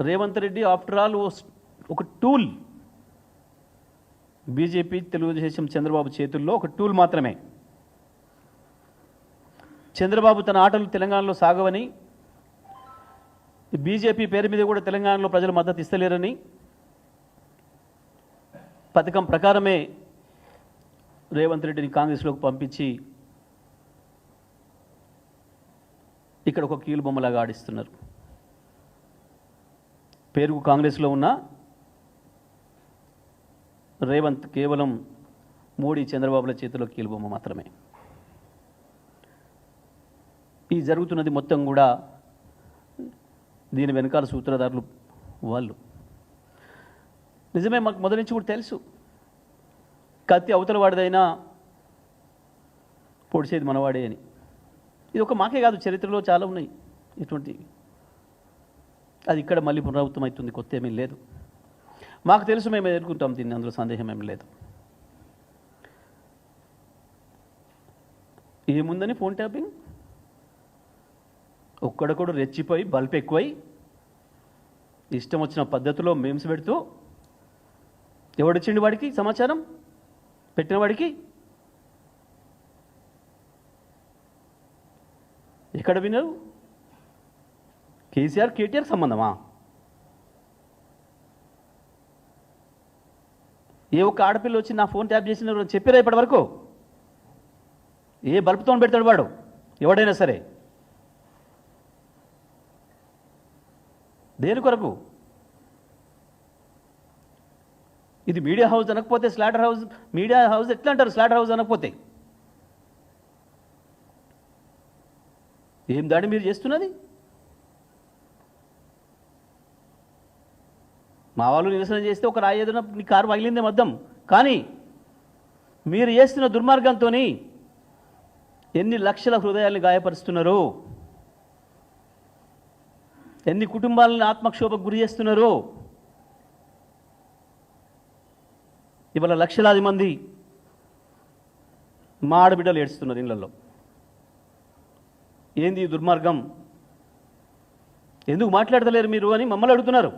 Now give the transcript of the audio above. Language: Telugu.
రేవంత్ రెడ్డి ఆఫ్టర్ ఆల్ ఒక టూల్, బీజేపీ తెలుగుదేశం చంద్రబాబు చేతుల్లో ఒక టూల్ మాత్రమే. చంద్రబాబు తన ఆటలు తెలంగాణలో సాగవని, బీజేపీ పేరు మీద కూడా తెలంగాణలో ప్రజలు మద్దతు ఇస్తలేరని, పథకం ప్రకారమే రేవంత్ రెడ్డిని కాంగ్రెస్లోకి పంపించి ఇక్కడ ఒక కీలు బొమ్మలాగా ఆడిస్తున్నారు. పేరుకు కాంగ్రెస్లో ఉన్న రేవంత్ కేవలం మోడీ చంద్రబాబుల చేతిలో కీలుబొమ్మ మాత్రమే. ఈ జరుగుతున్నది మొత్తం కూడా దీని వెనకాల సూత్రధారులు వాళ్ళు. నిజమే, మాకు మొదటి నుంచి కూడా తెలుసు, కత్తి అవతల వాడిదైనా పొడిచేది మనవాడే అని. ఇది ఒక మాకే కాదు, చరిత్రలో చాలా ఉన్నాయి ఇటువంటి. అది ఇక్కడ మళ్ళీ పునరావృతం అవుతుంది, కొత్త ఏమీ లేదు. మాకు తెలుసు, మేము ఎదుర్కొంటాం దీన్ని, అందులో సందేహం ఏమి లేదు. ఏముందని ఫోన్ ట్యాపింగ్, ఒక్కడొక్కడు రెచ్చిపోయి బల్బ్ ఎక్కువై ఇష్టం వచ్చిన పద్ధతిలో మేమ్స్ పెడుతూ, ఎవడొచ్చిండి వాడికి సమాచారం పెట్టిన వాడికి? ఎక్కడ వినరు? కేసీఆర్ కేటీఆర్ సంబంధమా? ఏ ఒక్క ఆడపిల్ల వచ్చి నా ఫోన్ ట్యాప్ చేసిన చెప్పారా ఇప్పటి వరకు? ఏ బల్బుతో పెడతాడు వాడు ఎవడైనా సరే? దేని కొరకు? ఇది మీడియా హౌస్ అనకపోతే స్లాటర్ హౌస్, మీడియా హౌస్ ఎట్లా అంటారు స్లాటర్ హౌస్ అనకపోతే? ఏం దాడి మీరు చేస్తున్నది? మా వాళ్ళు నిరసన చేస్తే ఒక రాయి ఏదైనా నీ కారు పగిలిందే మద్దం. కానీ మీరు చేస్తున్న దుర్మార్గంతో ఎన్ని లక్షల హృదయాల్ని గాయపరుస్తున్నారు, ఎన్ని కుటుంబాలను ఆత్మక్షోభకు గురి చేస్తున్నారు. ఇవాళ లక్షలాది మంది మా ఆడబిడ్డలు ఏడుస్తున్నారు ఇళ్లలో. ఏంది ఈ దుర్మార్గం, ఎందుకు మాట్లాడతలేరు మీరు అని మమ్మల్ని అడుగుతున్నారు.